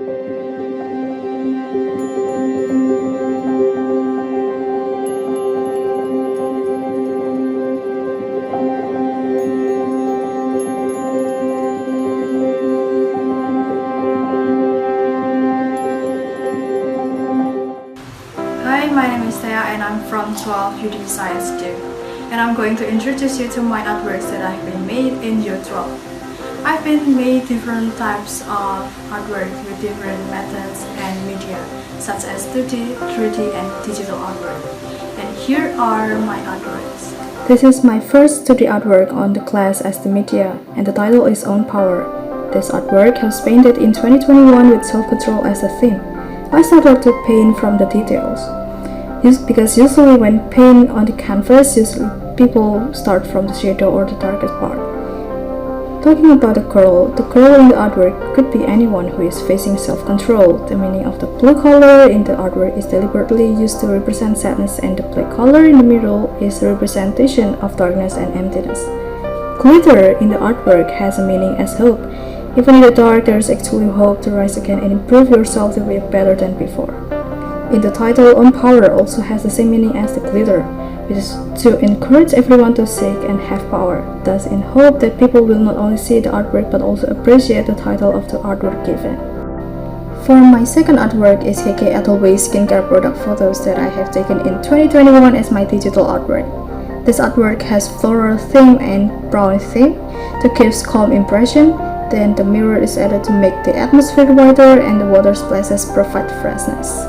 Hi, my name is Thea and I'm from 12 UD Science 2, and I'm going to introduce you to my artworks that have been made in year 12. I've been made different types of artwork with different methods and media such as 2D, 3D and digital artwork. And here are my artworks. This is my first 2D artwork on the class as the media, and the title is Own Power. This artwork was painted in 2021 with self-control as a theme. I started to paint from the details. Because usually when paint on the canvas, people start from the shadow or the darkest part. Talking about the girl in the artwork could be anyone who is facing self-control. The meaning of the blue color in the artwork is deliberately used to represent sadness, and the black color in the middle is a representation of darkness and emptiness. Glitter in the artwork has a meaning as hope. Even in the dark, there is actually hope to rise again and improve yourself to be better than before. In the title, Own Power also has the same meaning as the glitter, which is to encourage everyone to seek and have power, thus in hope that people will not only see the artwork but also appreciate the title of the artwork given. For my second artwork is KK Edelweiss skincare product photos that I have taken in 2021 as my digital artwork. This artwork has floral theme and brown theme to give calm impression. Then the mirror is added to make the atmosphere whiter, and the water splashes provide freshness.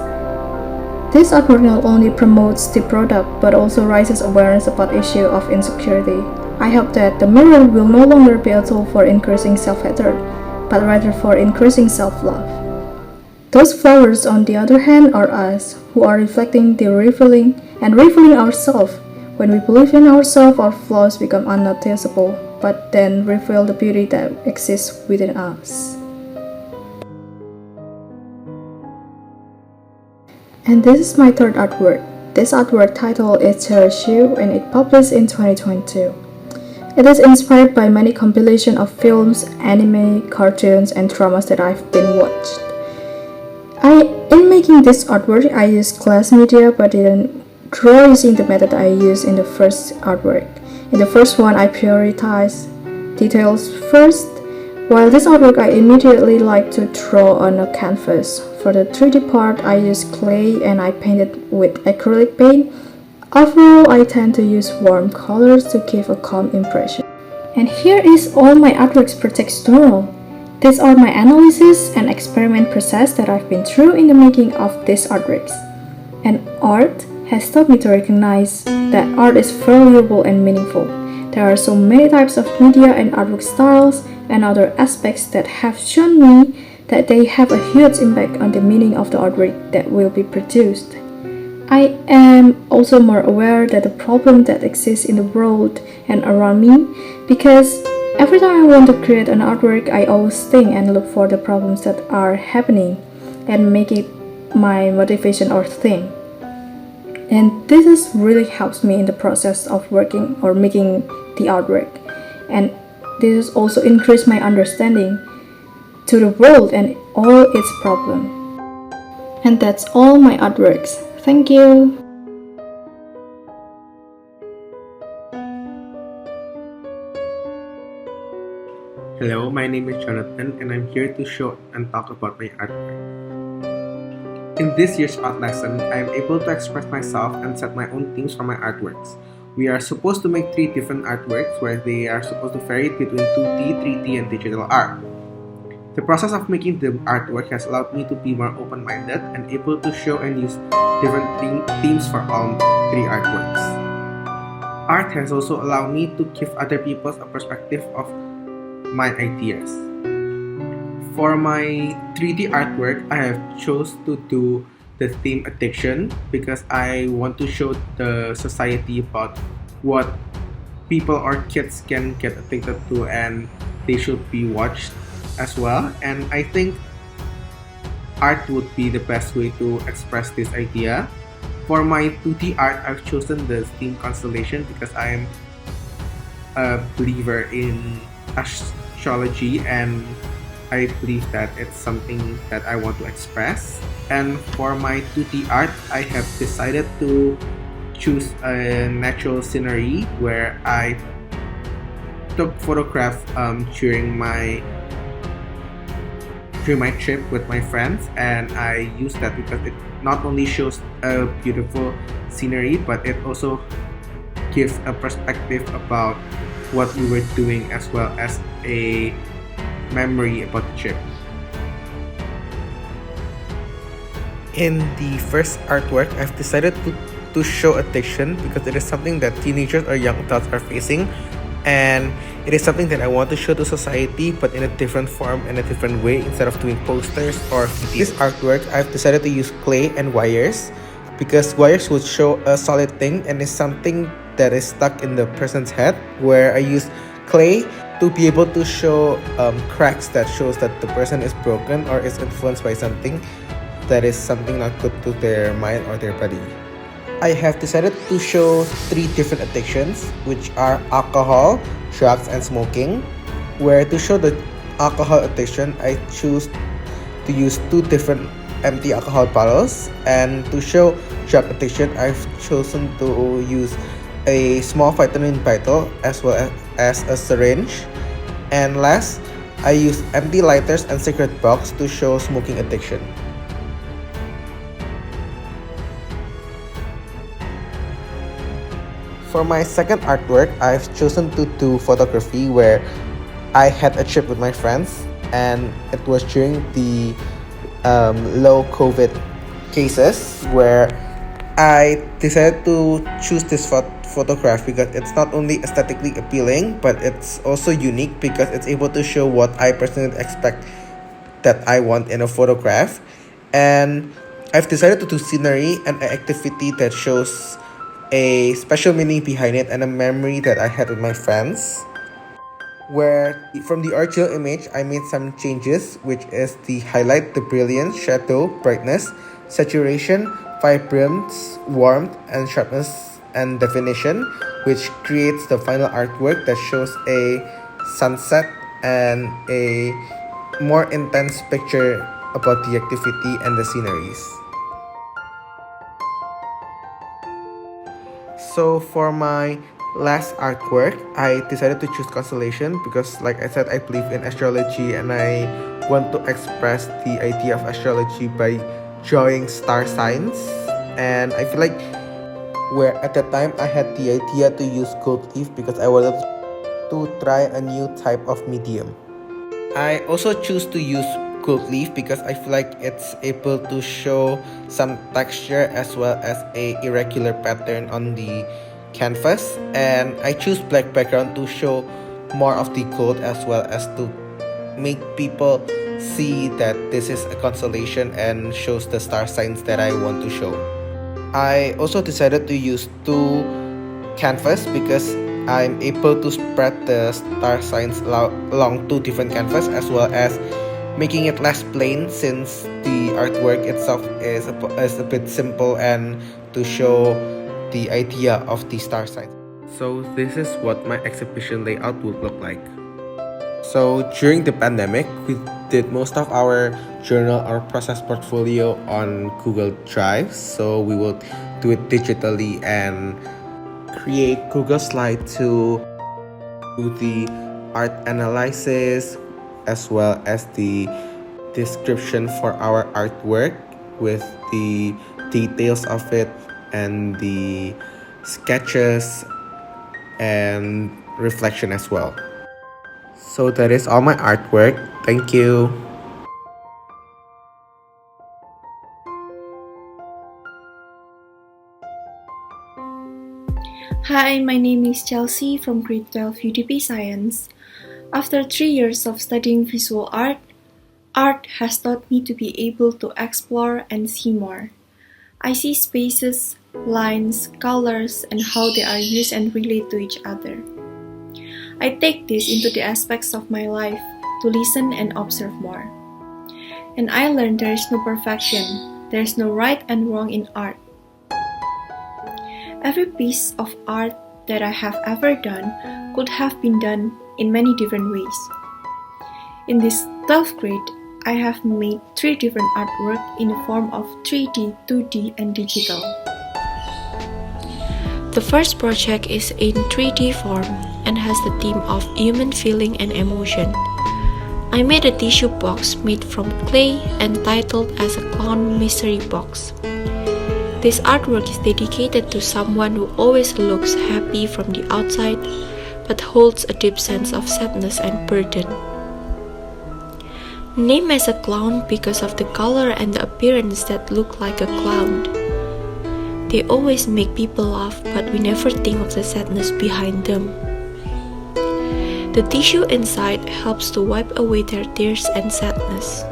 This artwork not only promotes the product but also raises awareness about issue of insecurity. I hope that the mirror will no longer be a tool for increasing self-hatred, but rather for increasing self-love. Those flowers, on the other hand, are us, who are reflecting the revealing ourselves. When we believe in ourselves, our flaws become unnoticeable, but then reveal the beauty that exists within us. And this is my third artwork. This artwork title is Cherish You, and it published in 2022. It is inspired by many compilation of films, anime, cartoons, and dramas that I've been watched. In making this artwork, I used glass media but didn't draw using the method I used in the first artwork. In the first one, I prioritize details first. While this artwork, I immediately like to draw on a canvas. For the 3D part, I use clay and I painted with acrylic paint. Overall, I tend to use warm colors to give a calm impression. And here is all my artworks per textural. These are my analysis and experiment process that I've been through in the making of these artworks. And art has taught me to recognize that art is valuable and meaningful. There are so many types of media and artwork styles and other aspects that have shown me that they have a huge impact on the meaning of the artwork that will be produced. I am also more aware that the problem that exists in the world and around me, because every time I want to create an artwork, I always think and look for the problems that are happening and make it my motivation or thing. And this is really helps me in the process of working or making the artwork. And this has also increased my understanding to the world and all its problems. And that's all my artworks. Thank you. Hello, my name is Jonathan and I'm here to show and talk about my artwork. In this year's art lesson, I am able to express myself and set my own themes for my artworks. We are supposed to make 3 different artworks where they are supposed to vary between 2D, 3D, and digital art. The process of making the artwork has allowed me to be more open-minded and able to show and use different themes for all 3 artworks. Art has also allowed me to give other people a perspective of my ideas. For my 3D artwork, I have chose to do the theme addiction because I want to show the society about what people or kids can get addicted to and they should be watched as well. And I think art would be the best way to express this idea. For my 2D art, I've chosen the theme constellation because I am a believer in astrology and I believe that it's something that I want to express. And for my 2D art, I have decided to choose a natural scenery where I took photograph during my trip with my friends, and I use that because it not only shows a beautiful scenery, but it also gives a perspective about what we were doing as well as a memory about the trip. In the first artwork, I've decided to show addiction because it is something that teenagers or young adults are facing, and it is something that I want to show to society, but in a different form and a different way instead of doing posters or videos. This artwork, I've decided to use clay and wires because wires would show a solid thing and is something that is stuck in the person's head, where I use clay to be able to show cracks that shows that the person is broken or is influenced by something that is something not good to their mind or their body. I have decided to show 3 different addictions, which are alcohol, drugs, and smoking. Where to show the alcohol addiction, I choose to use 2 different empty alcohol bottles, and to show drug addiction, I've chosen to use a small vitamin bottle as well as a syringe. And last, I use empty lighters and cigarette box to show smoking addiction. For my second artwork, I've chosen to do photography where I had a trip with my friends, and it was during the low COVID cases, where I decided to choose this photograph because it's not only aesthetically appealing, but it's also unique because it's able to show what I personally expect that I want in a photograph. And I've decided to do scenery and an activity that shows a special meaning behind it and a memory that I had with my friends. Where from the original image, I made some changes, which is the highlight, the brilliance, shadow, brightness, saturation, vibrance, warmth, and sharpness and definition, which creates the final artwork that shows a sunset and a more intense picture about the activity and the sceneries. So for my last artwork, I decided to choose constellation because, like I said, I believe in astrology and I want to express the idea of astrology by drawing star signs. And I feel like where at the time I had the idea to use gold leaf because I wanted to try a new type of medium. I also choose to use gold leaf because I feel like it's able to show some texture as well as a irregular pattern on the canvas, and I choose black background to show more of the gold as well as to make people see that this is a constellation and shows the star signs that I want to show. I also decided to use 2 canvas because I'm able to spread the star signs along 2 different canvas as well as making it less plain since the artwork itself is a bit simple and to show the idea of the star signs. So this is what my exhibition layout would look like. So during the pandemic, we did most of our journal or process portfolio on Google Drive. So we would do it digitally and create Google Slide to do the art analysis as well as the description for our artwork with the details of it and the sketches and reflection as well. So that is all my artwork. Thank you. Hi, my name is Chelsea from grade 12 UDP Science. After 3 years of studying visual art, art has taught me to be able to explore and see more. I see spaces, lines, colors, and how they are used and relate to each other. I take this into the aspects of my life to listen and observe more. And I learned there is no perfection, there is no right and wrong in art. Every piece of art that I have ever done could have been done in many different ways. In this 12th grade, I have made 3 different artwork in the form of 3D, 2D, and digital. The first project is in 3D form and has the theme of human feeling and emotion. I made a tissue box made from clay and titled as a clown mystery box. This artwork is dedicated to someone who always looks happy from the outside but holds a deep sense of sadness and burden. Named as a clown because of the color and the appearance that look like a clown. They always make people laugh, but we never think of the sadness behind them. The tissue inside helps to wipe away their tears and sadness.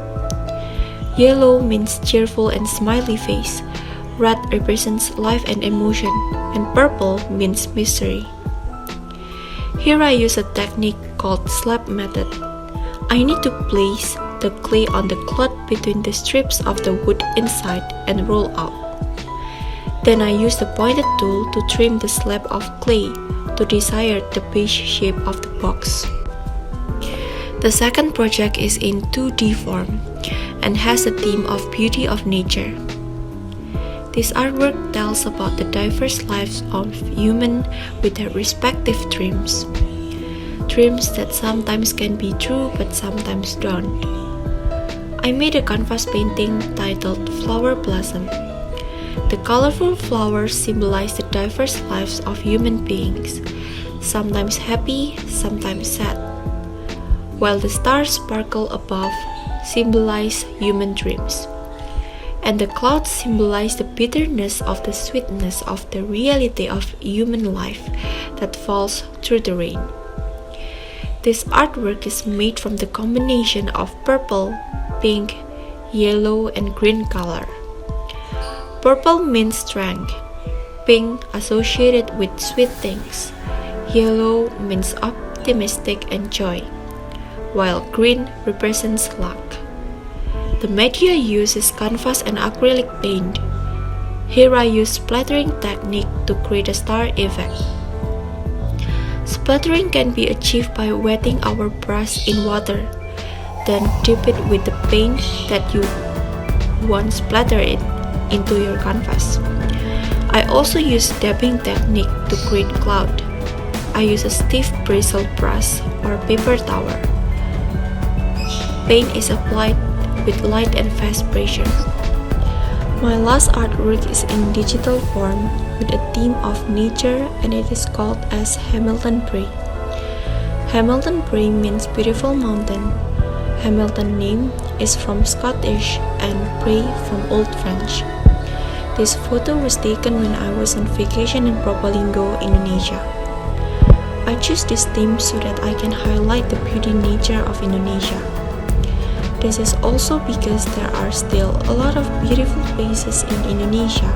Yellow means cheerful and smiley face, red represents life and emotion, and purple means mystery. Here I use a technique called slab method. I need to place the clay on the cloth between the strips of the wood inside and roll out. Then I use the pointed tool to trim the slab of clay to desired the base shape of the box. The second project is in 2D form and has the theme of beauty of nature. This artwork tells about the diverse lives of humans with their respective dreams. Dreams that sometimes can be true but sometimes don't. I made a canvas painting titled Flower Blossom. The colorful flowers symbolize the diverse lives of human beings, sometimes happy, sometimes sad, while the stars sparkle above symbolize human dreams, and the clouds symbolize the bitterness of the sweetness of the reality of human life that falls through the rain. This artwork is made from the combination of purple, pink, yellow, and green color. Purple means strength, pink associated with sweet things, yellow means optimistic and joy, while green represents luck. The media used is canvas and acrylic paint. Here I use splattering technique to create a star effect. Splattering can be achieved by wetting our brush in water, then dip it with the paint that you want splatter it into your canvas. I also use dabbing technique to create cloud. I use a stiff bristle brush or paper towel. Paint is applied with light and fast pressure. My last artwork is in digital form with a theme of nature and it is called as Hamilton Brae. Hamilton Brae means beautiful mountain. Hamilton name is from Scottish and Brae from Old French. This photo was taken when I was on vacation in Probolinggo, Indonesia. I choose this theme so that I can highlight the beauty nature of Indonesia. This is also because there are still a lot of beautiful places in Indonesia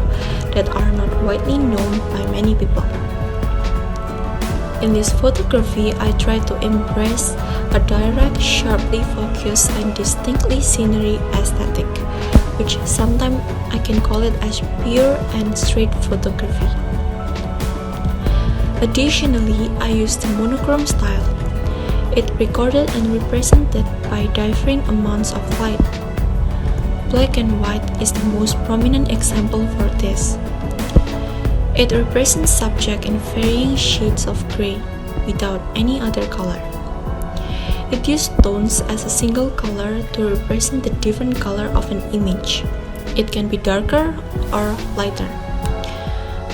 that are not widely known by many people. In this photography, I try to embrace a direct, sharply focused, and distinctly scenery aesthetic, which sometimes I can call it as pure and straight photography. Additionally, I used the monochrome style. It recorded and represented by differing amounts of light. Black and white is the most prominent example for this. It represents subject in varying shades of gray without any other color. It used tones as a single color to represent the different color of an image. It can be darker or lighter.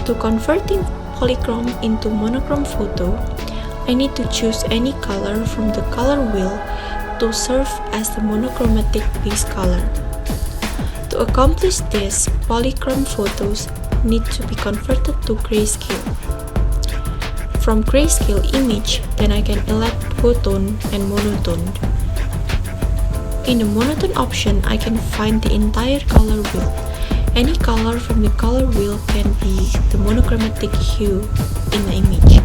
To converting polychrome into monochrome photo, I need to choose any color from the color wheel to serve as the monochromatic base color. To accomplish this, polychrome photos need to be converted to grayscale. From grayscale image, then I can elect duotone and monotone. In the monotone option, I can find the entire color wheel. Any color from the color wheel can be the monochromatic hue in the image.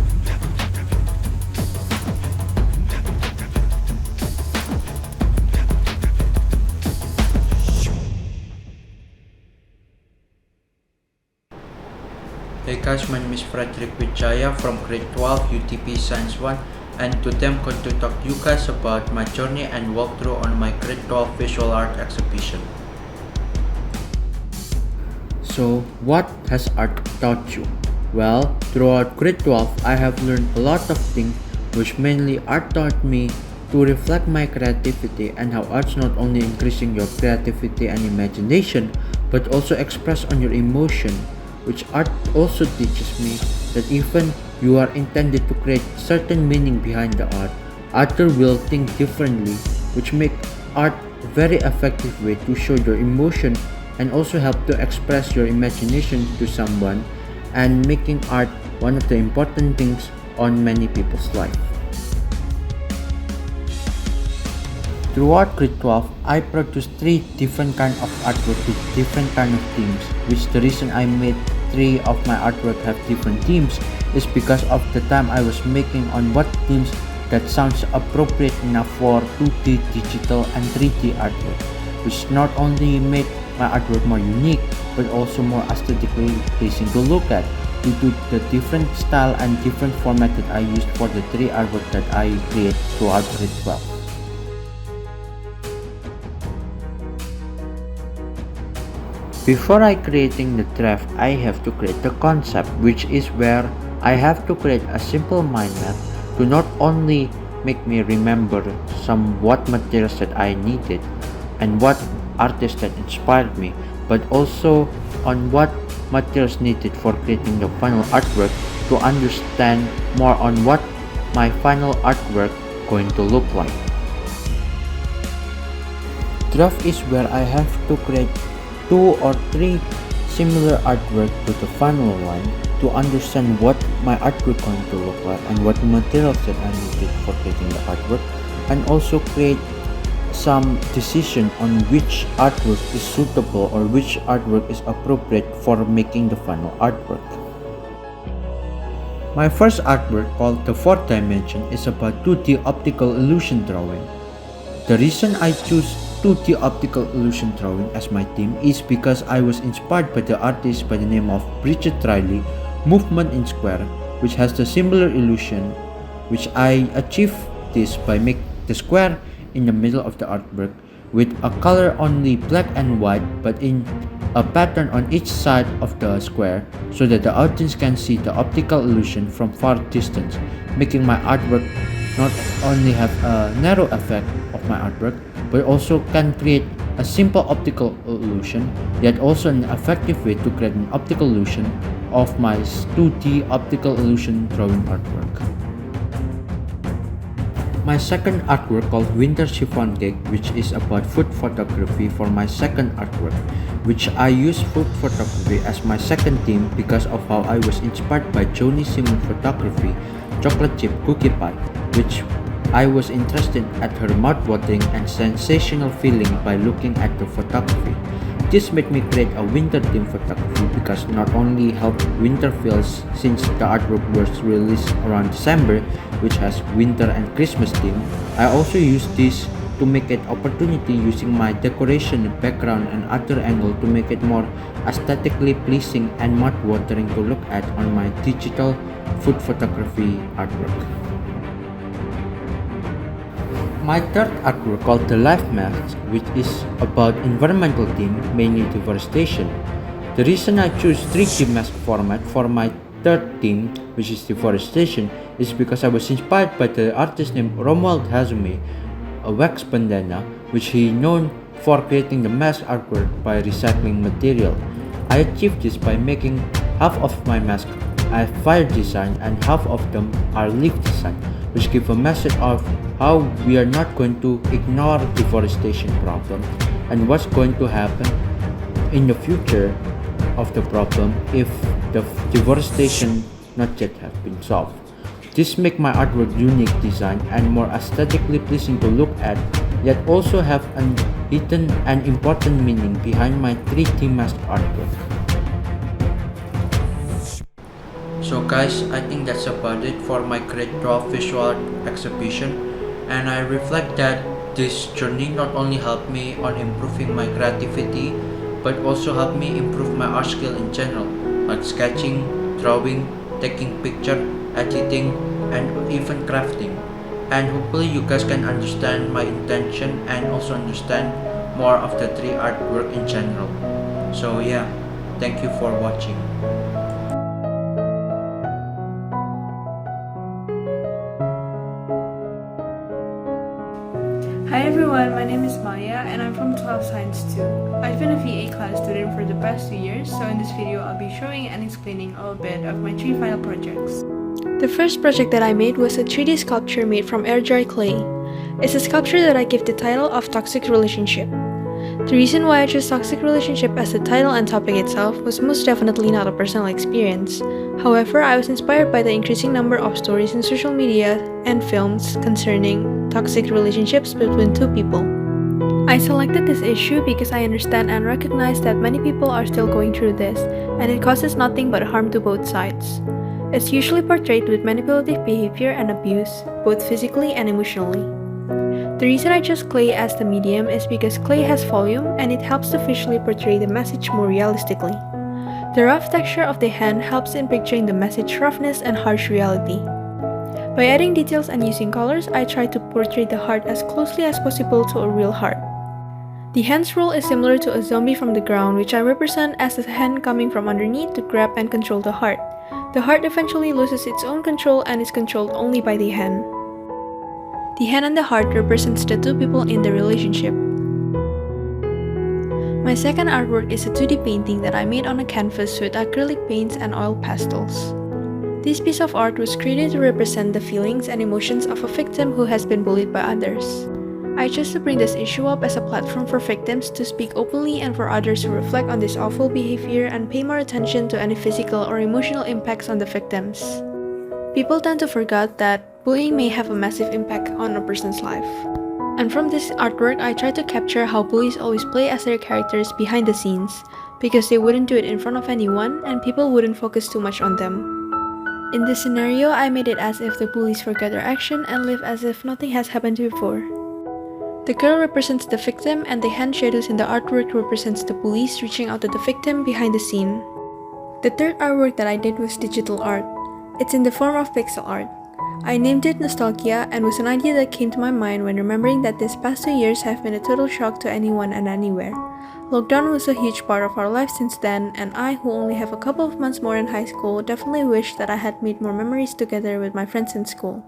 Hey guys, my name is Frederick Wijaya from grade 12 UTP Science 1. and today I'm going to talk to you guys about my journey and walkthrough on my Grade 12 visual art exhibition. So, what has art taught you? Well, throughout grade 12, I have learned a lot of things, which mainly art taught me to reflect my creativity and how art's not only increasing your creativity and imagination, but also express on your emotion, which art also teaches me that even you are intended to create certain meaning behind the art, other will think differently, which make art a very effective way to show your emotion and also help to express your imagination to someone, and making art one of the important things on many people's life. Throughout grade 12, I produced 3 different kind of artwork with different kind of themes, which the reason I made 3 of my artwork have different themes is because of the time I was making on what themes that sounds appropriate enough for 2D digital and 3D artwork, which not only made my artwork more unique but also more aesthetically pleasing to look at due to the different style and different format that I used for the 3 artwork that I create throughout grade 12. Before I creating the draft, I have to create the concept, which is where I have to create a simple mind map to not only make me remember some what materials that I needed and what artists that inspired me, but also on what materials needed for creating the final artwork to understand more on what my final artwork going to look like. Draft is where I have to create 2 or 3 similar artwork to the final one to understand what my artwork going to look like and what materials that I needed for creating the artwork, and also create some decision on which artwork is suitable or which artwork is appropriate for making the final artwork. My first artwork, called The Fourth Dimension, is about 2D optical illusion drawing. The reason I choose 2D optical illusion drawing as my theme is because I was inspired by the artist by the name of Bridget Riley, Movement in Square, which has the similar illusion, which I achieved this by making the square in the middle of the artwork with a color only black and white, but in a pattern on each side of the square so that the audience can see the optical illusion from far distance, making my artwork not only have a narrow effect of my artwork but also can create a simple optical illusion, yet also an effective way to create an optical illusion of my 2D optical illusion drawing artwork. My second artwork, called Winter Chiffon Cake, which is about food photography for my second artwork, which I use food photography as my second theme because of how I was inspired by Joni Simon photography, Chocolate Chip Cookie Pie, which I was interested at her mouth-watering and sensational feeling by looking at the photography. This made me create a winter theme photography because not only helped winter feels since the artwork was released around December, which has winter and Christmas theme, I also used this to make it opportunity using my decoration, background and other angle to make it more aesthetically pleasing and mouth-watering to look at on my digital food photography artwork. My third artwork, called The Life Mask, which is about environmental theme, mainly deforestation. The reason I choose 3D mask format for my third theme, which is deforestation, is because I was inspired by the artist named Romuald Hazume, a wax bandana, which he known for creating the mask artwork by recycling material. I achieved this by making half of my mask are fire design and half of them are leaf design, which give a message of how we are not going to ignore deforestation problem and what's going to happen in the future of the problem if the deforestation not yet have been solved. This make my artwork unique design and more aesthetically pleasing to look at, yet also have an hidden and important meaning behind my 3D mask artwork. So guys, I think that's about it for my grade 12 visual art exhibition, and I reflect that this journey not only helped me on improving my creativity but also helped me improve my art skill in general, like sketching, drawing, taking picture, editing, and even crafting. and hopefully you guys can understand my intention and also understand more of the tree artwork in general. So yeah, thank you for watching. Hi everyone, my name is Maya and I'm from 12 Science 2. I've been a VA class student for the past 2 years, so in this video I'll be showing and explaining a little bit of my 3 final projects. The first project that I made was a 3D sculpture made from air dry clay. It's a sculpture that I give the title of Toxic Relationship. The reason why I chose Toxic Relationship as the title and topic itself was most definitely not a personal experience. However, I was inspired by the increasing number of stories in social media and films concerning toxic relationships between two people. I selected this issue because I understand and recognize that many people are still going through this, and it causes nothing but harm to both sides. It's usually portrayed with manipulative behavior and abuse, both physically and emotionally. The reason I chose clay as the medium is because clay has volume and it helps to visually portray the message more realistically. The rough texture of the hand helps in picturing the message roughness and harsh reality. By adding details and using colors, I try to portray the heart as closely as possible to a real heart. The hand's role is similar to a zombie from the ground, which I represent as a hand coming from underneath to grab and control the heart. The heart eventually loses its own control and is controlled only by the hand. The hand and the heart represents the two people in the relationship. My second artwork is a 2D painting that I made on a canvas with acrylic paints and oil pastels. This piece of art was created to represent the feelings and emotions of a victim who has been bullied by others. I chose to bring this issue up as a platform for victims to speak openly and for others to reflect on this awful behavior and pay more attention to any physical or emotional impacts on the victims. People tend to forget that bullying may have a massive impact on a person's life. And from this artwork, I try to capture how bullies always play as their characters behind the scenes, because they wouldn't do it in front of anyone and people wouldn't focus too much on them. In this scenario, I made it as if the bullies forget their action and live as if nothing has happened before. The girl represents the victim and the hand shadows in the artwork represents the bullies reaching out to the victim behind the scene. The third artwork that I did was digital art. It's in the form of pixel art. I named it Nostalgia and was an idea that came to my mind when remembering that these past 2 years have been a total shock to anyone and anywhere. Lockdown was a huge part of our life since then, and I, who only have a couple of months more in high school, definitely wish that I had made more memories together with my friends in school.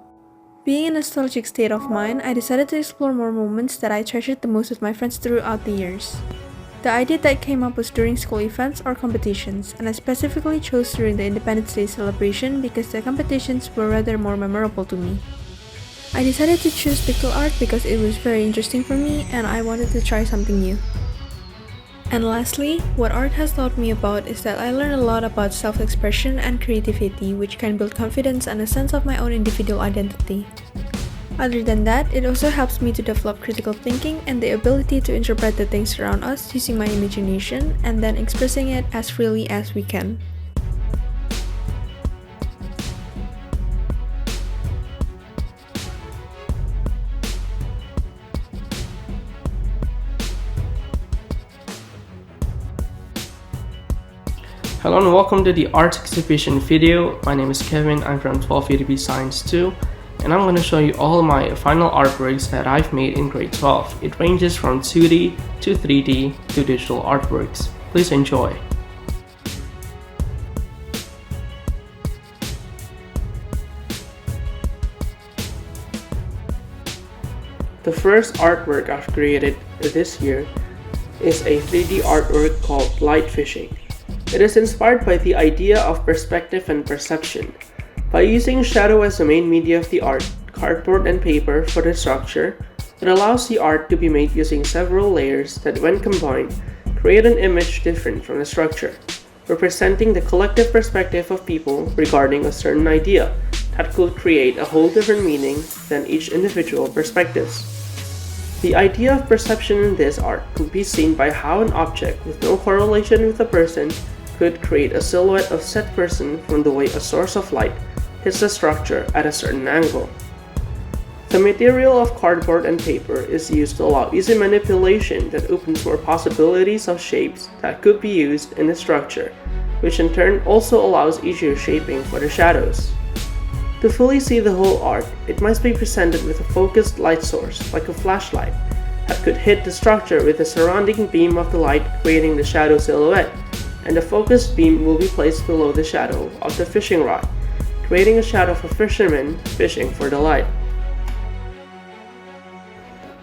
Being in a nostalgic state of mind, I decided to explore more moments that I treasured the most with my friends throughout the years. The idea that came up was during school events or competitions, and I specifically chose during the Independence Day celebration because the competitions were rather more memorable to me. I decided to choose pixel art because it was very interesting for me and I wanted to try something new. And lastly, what art has taught me about is that I learned a lot about self-expression and creativity, which can build confidence and a sense of my own individual identity. Other than that, it also helps me to develop critical thinking and the ability to interpret the things around us using my imagination and then expressing it as freely as we can. Hello and welcome to the art exhibition video. My name is Kevin, I'm from 12 UDB Science 2, and I'm going to show you all my final artworks that I've made in grade 12. It ranges from 2D to 3D to digital artworks. Please enjoy. The first artwork I've created this year is a 3D artwork called Light Fishing. It is inspired by the idea of perspective and perception. By using shadow as the main media of the art, cardboard and paper for the structure, it allows the art to be made using several layers that when combined, create an image different from the structure, representing the collective perspective of people regarding a certain idea that could create a whole different meaning than each individual perspectives. The idea of perception in this art could be seen by how an object with no correlation with a person could create a silhouette of said person from the way a source of light hits the structure at a certain angle. The material of cardboard and paper is used to allow easy manipulation that opens more possibilities of shapes that could be used in the structure, which in turn also allows easier shaping for the shadows. To fully see the whole art, it must be presented with a focused light source, like a flashlight, that could hit the structure with the surrounding beam of the light, creating the shadow silhouette, and the focused beam will be placed below the shadow of the fishing rod, creating a shadow of a fisherman fishing for the light.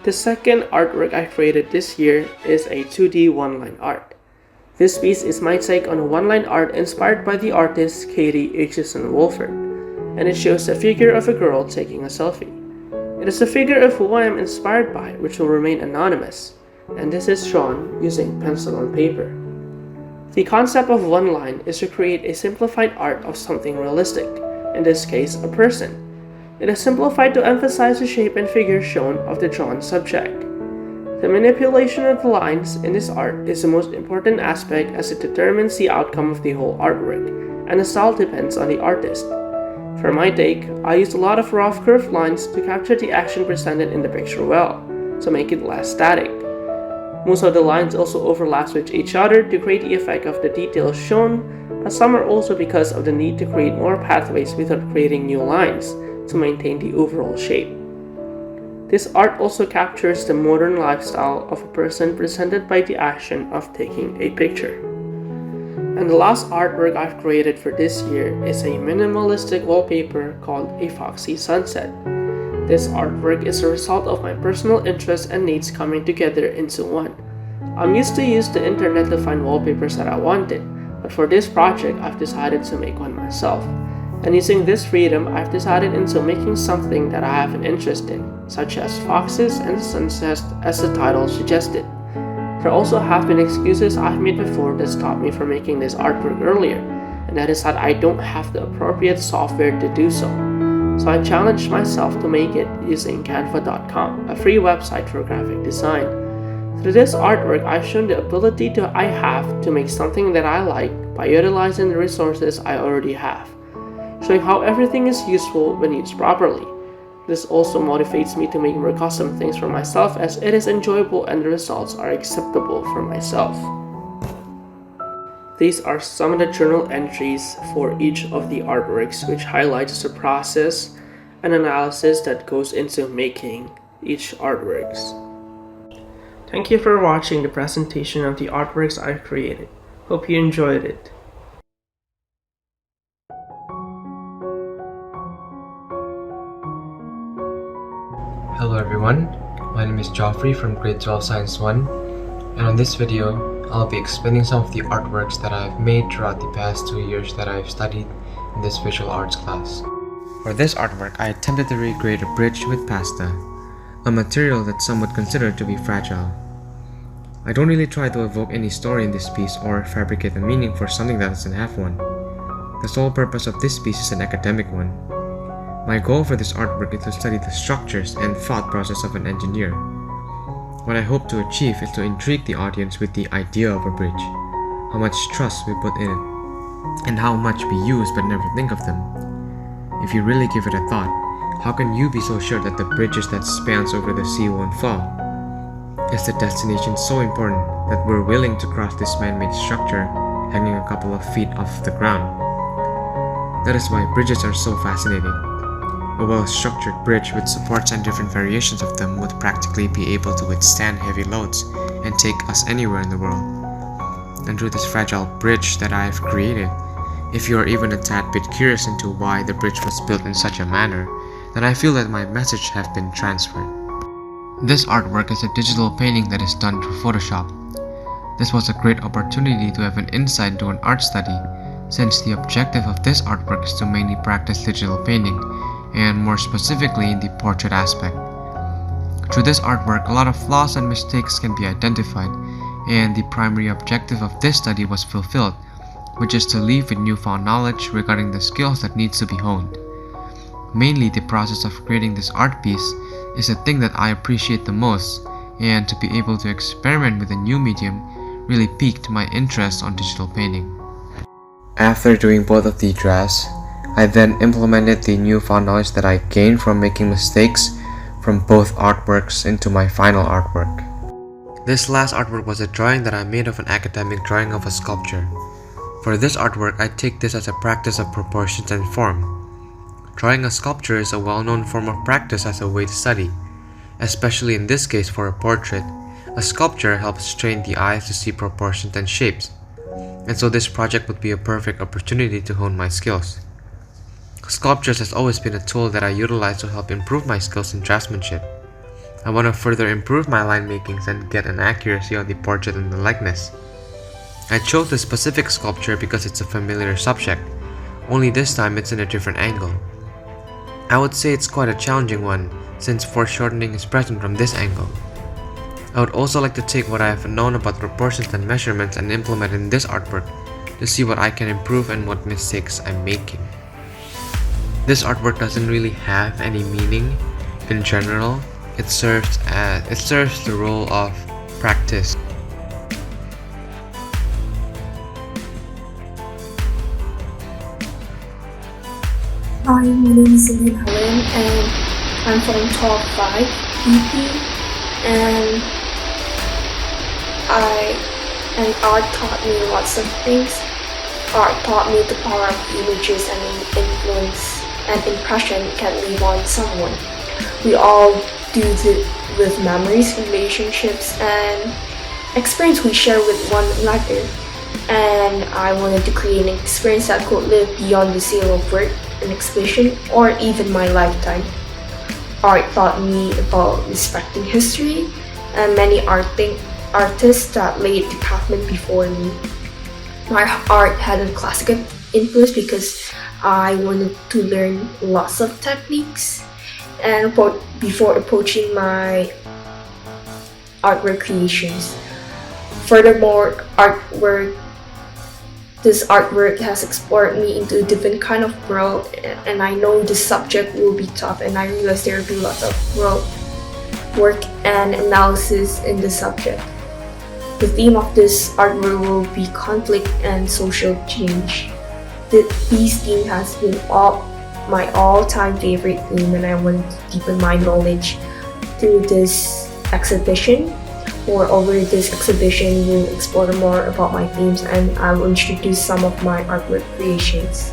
The second artwork I created this year is a 2D one-line art. This piece is my take on a one-line art inspired by the artist Katie Aitchison Wolford, and it shows a figure of a girl taking a selfie. It is a figure of who I am inspired by, which will remain anonymous, and this is shown using pencil and paper. The concept of one line is to create a simplified art of something realistic, in this case a person. It is simplified to emphasize the shape and figure shown of the drawn subject. The manipulation of the lines in this art is the most important aspect as it determines the outcome of the whole artwork, and the style depends on the artist. For my take, I used a lot of rough curved lines to capture the action presented in the picture well, to make it less static. Most of the lines also overlap with each other to create the effect of the details shown, but some are also because of the need to create more pathways without creating new lines to maintain the overall shape. This art also captures the modern lifestyle of a person presented by the action of taking a picture. And the last artwork I've created for this year is a minimalistic wallpaper called a Foxy Sunset. This artwork is a result of my personal interests and needs coming together into one. I'm used to use the internet to find wallpapers that I wanted, but for this project I've decided to make one myself. And using this freedom, I've decided into making something that I have an interest in, such as foxes and sunsets as the title suggested. There also have been excuses I've made before that stopped me from making this artwork earlier, and that is that I don't have the appropriate software to do so. So I challenged myself to make it using Canva.com, a free website for graphic design. Through this artwork, I've shown the ability I have to make something that I like by utilizing the resources I already have, showing how everything is useful when used properly. This also motivates me to make more custom things for myself as it is enjoyable and the results are acceptable for myself. These are some of the journal entries for each of the artworks, which highlights the process and analysis that goes into making each artworks. Thank you for watching the presentation of the artworks I've created. Hope you enjoyed it. Hello everyone, my name is Joffrey from Grade 12 Science 1, and on this video, I'll be explaining some of the artworks that I've made throughout the past 2 years that I've studied in this visual arts class. For this artwork, I attempted to recreate a bridge with pasta, a material that some would consider to be fragile. I don't really try to evoke any story in this piece or fabricate a meaning for something that doesn't have one. The sole purpose of this piece is an academic one. My goal for this artwork is to study the structures and thought process of an engineer. What I hope to achieve is to intrigue the audience with the idea of a bridge, how much trust we put in it, and how much we use but never think of them. If you really give it a thought, how can you be so sure that the bridges that spans over the sea won't fall? Is the destination so important that we're willing to cross this man-made structure hanging a couple of feet off the ground? That is why bridges are so fascinating. A well-structured bridge with supports and different variations of them would practically be able to withstand heavy loads and take us anywhere in the world. And through this fragile bridge that I have created, if you are even a tad bit curious into why the bridge was built in such a manner, then I feel that my message has been transferred. This artwork is a digital painting that is done through Photoshop. This was a great opportunity to have an insight into an art study, since the objective of this artwork is to mainly practice digital painting, and more specifically in the portrait aspect. Through this artwork, a lot of flaws and mistakes can be identified, and the primary objective of this study was fulfilled, which is to leave with newfound knowledge regarding the skills that needs to be honed. Mainly, the process of creating this art piece is the thing that I appreciate the most, and to be able to experiment with a new medium really piqued my interest on digital painting. After doing both of the drafts, I then implemented the newfound knowledge that I gained from making mistakes from both artworks into my final artwork. This last artwork was a drawing that I made of an academic drawing of a sculpture. For this artwork, I take this as a practice of proportions and form. Drawing a sculpture is a well-known form of practice as a way to study, especially in this case for a portrait. A sculpture helps train the eyes to see proportions and shapes, and so this project would be a perfect opportunity to hone my skills. Sculptures has always been a tool that I utilize to help improve my skills in draftsmanship. I want to further improve my line makings and get an accuracy on the portrait and the likeness. I chose this specific sculpture because it's a familiar subject, only this time it's in a different angle. I would say it's quite a challenging one, since foreshortening is present from this angle. I would also like to take what I have known about proportions and measurements and implement in this artwork to see what I can improve and what mistakes I'm making. This artwork doesn't really have any meaning in general. It serves the role of practice. Hi, my name is Celine Helen and I'm from Top 5 EP and art taught me lots of things. Art taught me the power of images and influence and impression can leave on someone. We all do it with memories, relationships and experience we share with one another. And I wanted to create an experience that could live beyond the sale of work, an exhibition, or even my lifetime. Art taught me about respecting history and many artists that laid the pavement before me. My art had a classical influence because I wanted to learn lots of techniques and before approaching my artwork creations. Furthermore, this artwork has explored me into a different kind of world, and I know this subject will be tough, and I realize there will be lots of work and analysis in the subject. The theme of this artwork will be conflict and social change. This theme has been my all-time favorite theme, and I want to deepen my knowledge through this exhibition. Moreover, this exhibition will explore more about my themes and I will introduce some of my artwork creations.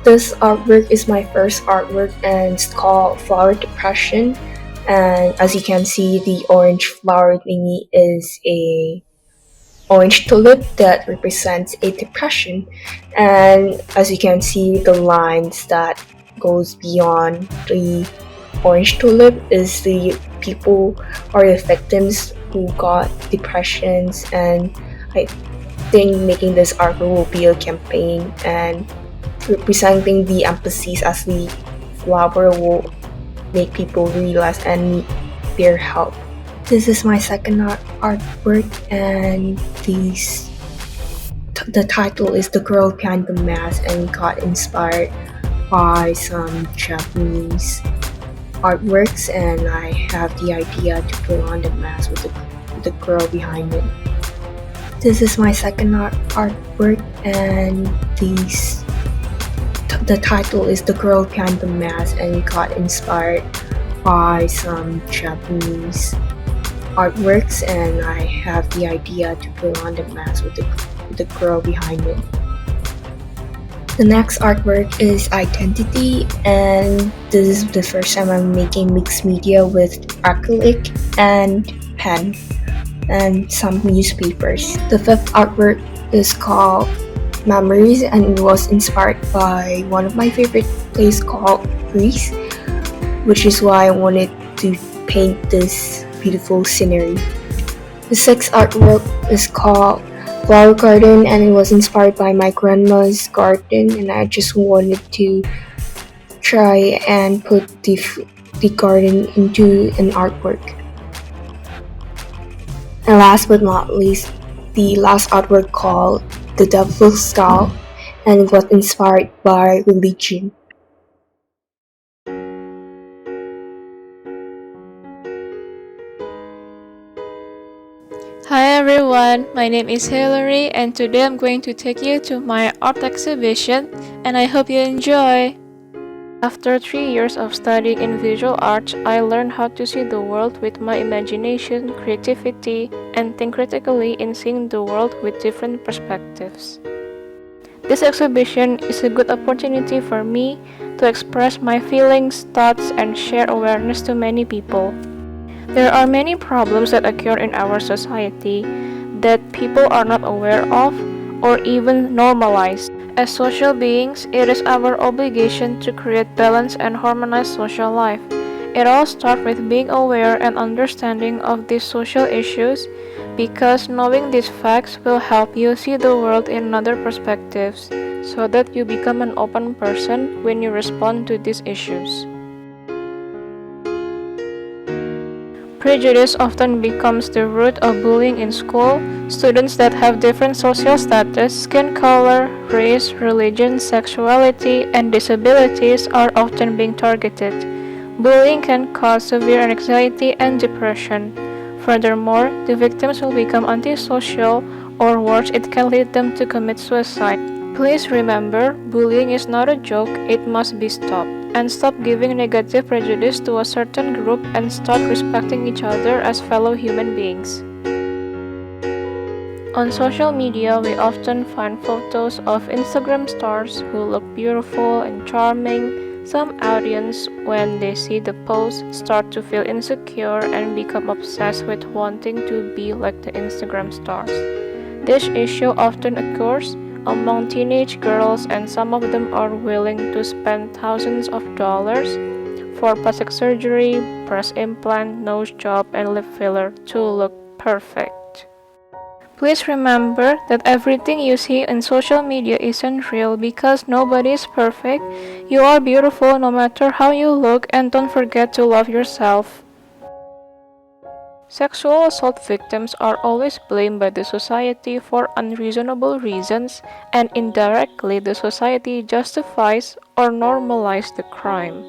This artwork is my first artwork and it's called Flower Depression. And as you can see, the orange flower thingy is a orange tulip that represents a depression. And as you can see, the lines that goes beyond the orange tulip is the people or the victims who got depressions. And I think making this artwork will be a campaign and representing the emphasis as the flower will make people realize and need their help. This is my second artwork and the title is The Girl Behind the Mask and got inspired by some Japanese artworks, and I have the idea to put on the mask with the girl behind it. This is my second artwork and the title is The Girl Behind the Mask and got inspired by some Japanese artworks, and I have the idea to put on the mask with the girl behind it. The next artwork is Identity, and this is the first time I'm making mixed media with acrylic and pen and some newspapers. The fifth artwork is called Memories and it was inspired by one of my favorite places called Greece, which is why I wanted to paint this beautiful scenery. The sixth artwork is called Flower Garden and it was inspired by my grandma's garden, and I just wanted to try and put the garden into an artwork. And last but not least, the last artwork called The Devil's Style, and it was inspired by religion. Hi everyone, my name is Hilary and today I'm going to take you to my art exhibition and I hope you enjoy. After 3 years of studying in visual arts, I learned how to see the world with my imagination, creativity, and think critically in seeing the world with different perspectives. This exhibition is a good opportunity for me to express my feelings, thoughts, and share awareness to many people. There are many problems that occur in our society that people are not aware of or even normalize. As social beings, it is our obligation to create balance and harmonize social life. It all starts with being aware and understanding of these social issues because knowing these facts will help you see the world in other perspectives so that you become an open person when you respond to these issues. Prejudice often becomes the root of bullying in school. Students that have different social status, skin color, race, religion, sexuality, and disabilities are often being targeted. Bullying can cause severe anxiety and depression. Furthermore, the victims will become antisocial, or worse, it can lead them to commit suicide. Please remember, bullying is not a joke, it must be stopped. And stop giving negative prejudice to a certain group and start respecting each other as fellow human beings. On social media, we often find photos of Instagram stars who look beautiful and charming. Some audience, when they see the post, start to feel insecure and become obsessed with wanting to be like the Instagram stars. This issue often occurs among teenage girls, and some of them are willing to spend thousands of dollars for plastic surgery, breast implant, nose job, and lip filler to look perfect. Please remember that everything you see in social media isn't real because nobody is perfect. You are beautiful no matter how you look, and don't forget to love yourself. Sexual assault victims are always blamed by the society for unreasonable reasons, and indirectly the society justifies or normalizes the crime.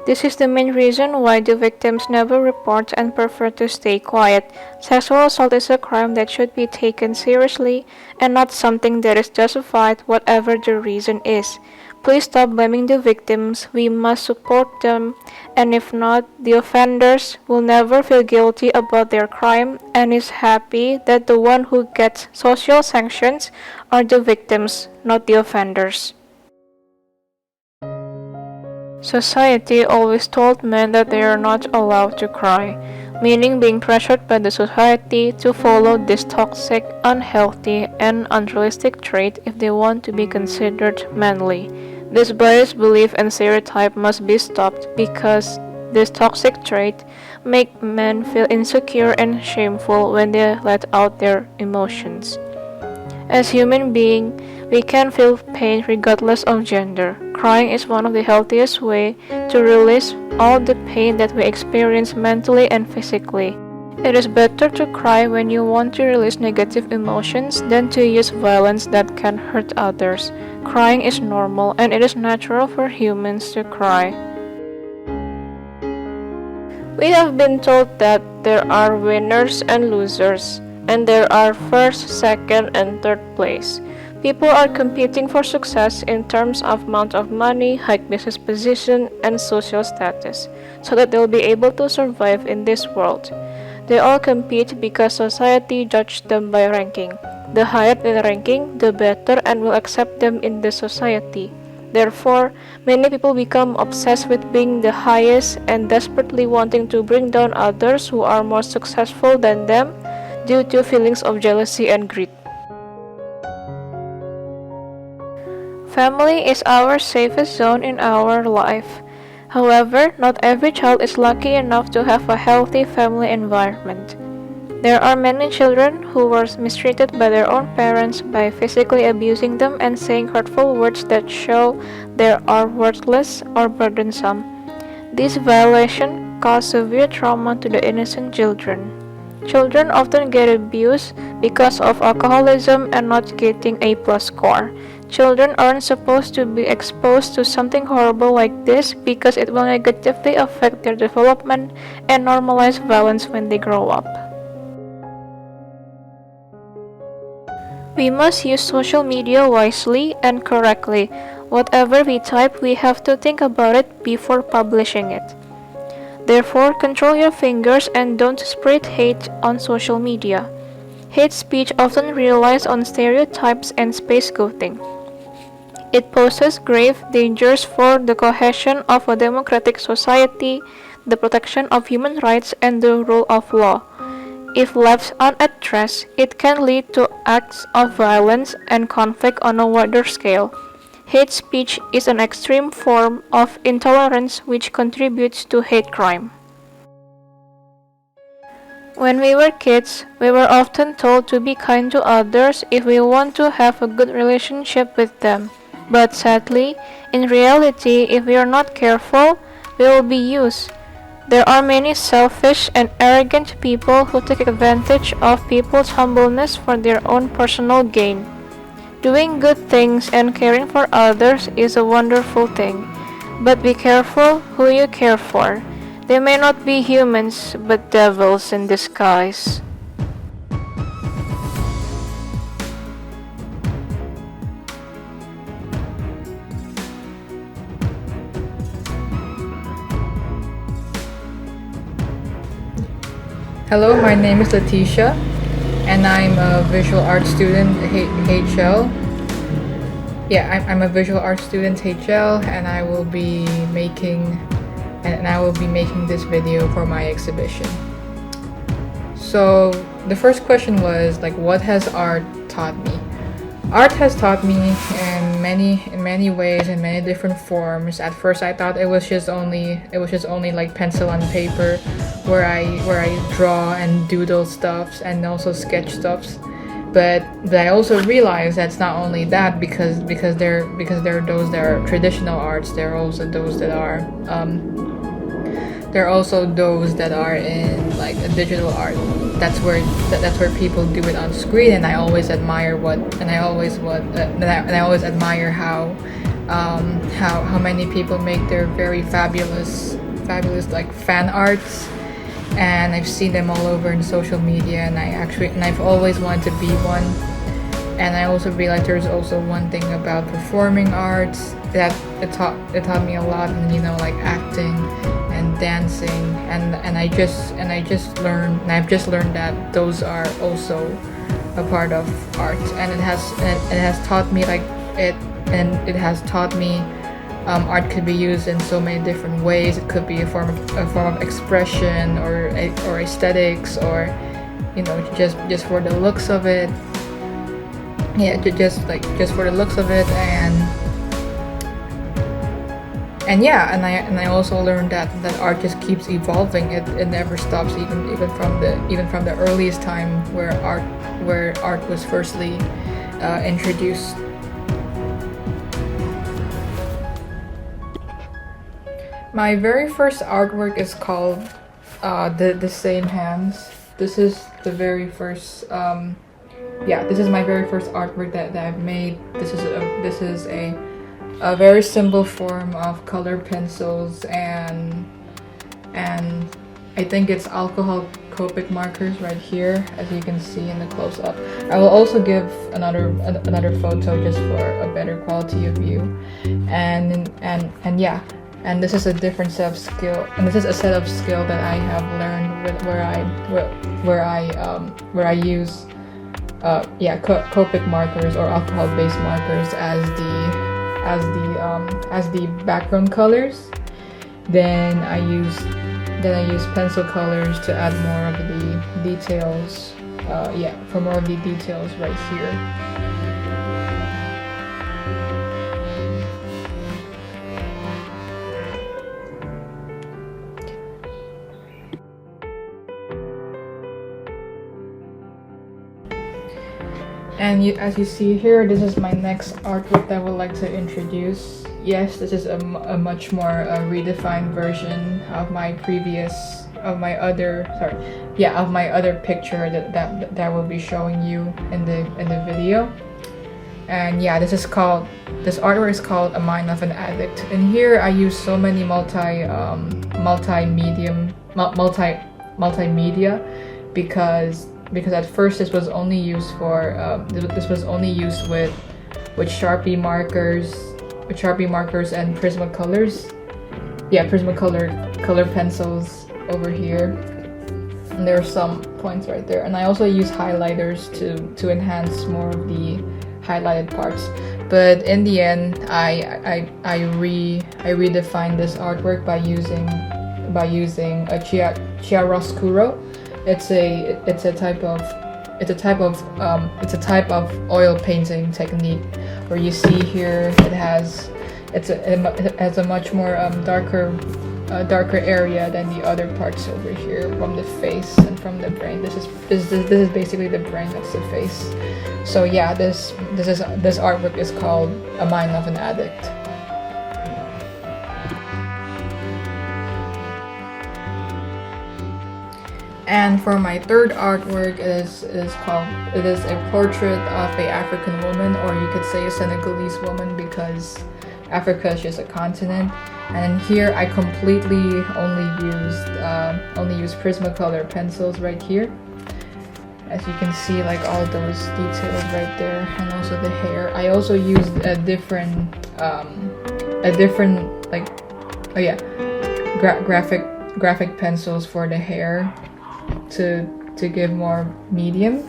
This is the main reason why the victims never report and prefer to stay quiet. Sexual assault is a crime that should be taken seriously and not something that is justified whatever the reason is. Please stop blaming the victims. We must support them, and if not, the offenders will never feel guilty about their crime and is happy that the one who gets social sanctions are the victims, not the offenders. Society always told men that they are not allowed to cry, meaning being pressured by the society to follow this toxic, unhealthy, and unrealistic trait if they want to be considered manly. This biased belief and stereotype must be stopped because this toxic trait make men feel insecure and shameful when they let out their emotions. As human beings, we can feel pain regardless of gender. Crying is one of the healthiest ways to release all the pain that we experience mentally and physically. It is better to cry when you want to release negative emotions than to use violence that can hurt others. Crying is normal and it is natural for humans to cry. We have been told that there are winners and losers, and there are first, second, and third place. People are competing for success in terms of amount of money, high business position, and social status, so that they'll be able to survive in this world. They all compete because society judges them by ranking. The higher the ranking, the better and will accept them in the society. Therefore, many people become obsessed with being the highest and desperately wanting to bring down others who are more successful than them due to feelings of jealousy and greed. Family is our safest zone in our life. However, not every child is lucky enough to have a healthy family environment. There are many children who were mistreated by their own parents by physically abusing them and saying hurtful words that show they are worthless or burdensome. This violation causes severe trauma to the innocent children. Children often get abused because of alcoholism and not getting a plus score. Children aren't supposed to be exposed to something horrible like this because it will negatively affect their development and normalize violence when they grow up. We must use social media wisely and correctly. Whatever we type, we have to think about it before publishing it. Therefore, control your fingers and don't spread hate on social media. Hate speech often relies on stereotypes and scapegoating. It poses grave dangers for the cohesion of a democratic society, the protection of human rights, and the rule of law. If left unaddressed, it can lead to acts of violence and conflict on a wider scale. Hate speech is an extreme form of intolerance which contributes to hate crime. When we were kids, we were often told to be kind to others if we want to have a good relationship with them. But sadly, in reality, if we are not careful, we will be used. There are many selfish and arrogant people who take advantage of people's humbleness for their own personal gain. Doing good things and caring for others is a wonderful thing, but be careful who you care for. They may not be humans, but devils in disguise. Hello, my name is Letitia, and I'm a visual arts student HL. Yeah, I'm a visual arts student HL, and I will be making this video for my exhibition. So the first question was like, what has art taught me? Art has taught me in many ways, in many different forms. At first, I thought it was just only like pencil and paper, where I draw and doodle stuffs and also sketch stuffs. But I also realized that's not only that, because there are those that are traditional arts. There are also those that are in like a digital art. That's where people do it on screen, and I always admire how many people make their very fabulous like fan arts, and I've seen them all over in social media, and I've always wanted to be one. And I also realized there's also one thing about performing arts that it taught me a lot, and like acting and dancing, and I've just learned that those are also a part of art, and it has taught me art could be used in so many different ways. It could be a form of expression or aesthetics, or just for the looks of it. Yeah, just for the looks of it, and I also learned that art just keeps evolving. It never stops, even from the earliest time where art was firstly introduced. My very first artwork is called The Same Hands. This is the very first. This is my very first artwork that I've made. This is a very simple form of colored pencils, and I think it's alcohol Copic markers right here, as you can see in the close-up. I will also give another photo just for a better quality of view, and this is a different set of skill, and this is a set of skill that I have learned where I use Copic markers or alcohol-based markers as the background colors. Then I use pencil colors to add more of the details. For more of the details right here. And as you see here, this is my next artwork that I would like to introduce. Yes, this is a much more redefined version of my other picture that I will be showing you in the video. And this artwork is called A Mind of an Addict. And here I use so many multimedia, because because at first this was only used for with Sharpie markers, and Prismacolors. Yeah, color pencils over here. And there are some points right there. And I also use highlighters to enhance more of the highlighted parts. But in the end, I redefined this artwork by using a chiaroscuro. It's a type of oil painting technique where you see here it has a much more darker area than the other parts over here, from the face and from the brain. This is basically the brain, that's the face. So yeah, this artwork is called A Mind of an Addict. And for my third artwork, it is a portrait of an African woman, or you could say a Senegalese woman, because Africa is just a continent. And here I completely only used Prismacolor pencils right here. As you can see, like all those details right there, and also the hair. I also used graphic pencils for the hair to give more medium.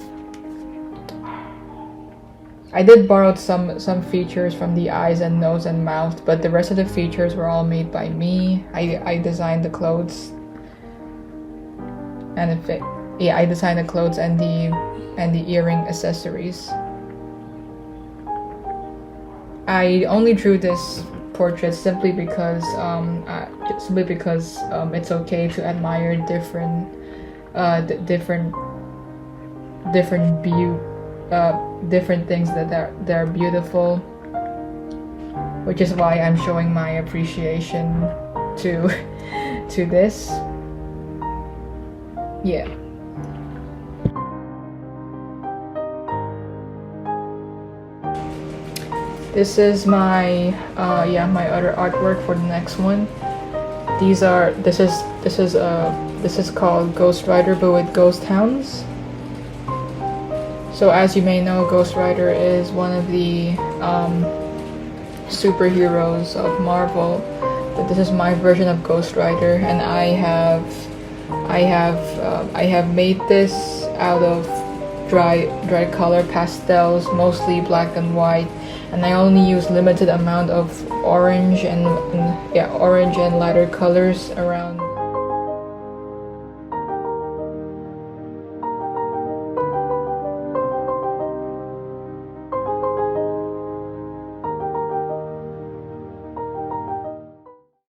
I did borrow some features from the eyes and nose and mouth, but the rest of the features were all made by me. I designed the clothes and I designed the clothes and the earring accessories. I only drew this portrait simply because it's okay to admire different things that they're beautiful, which is why I'm showing my appreciation to this. Yeah. This is my my other artwork for the next one. This is called Ghost Rider, but with ghost hounds. So as you may know, Ghost Rider is one of the superheroes of Marvel. But this is my version of Ghost Rider, and I have made this out of dry color pastels, mostly black and white, and I only use limited amount of orange and lighter colors around.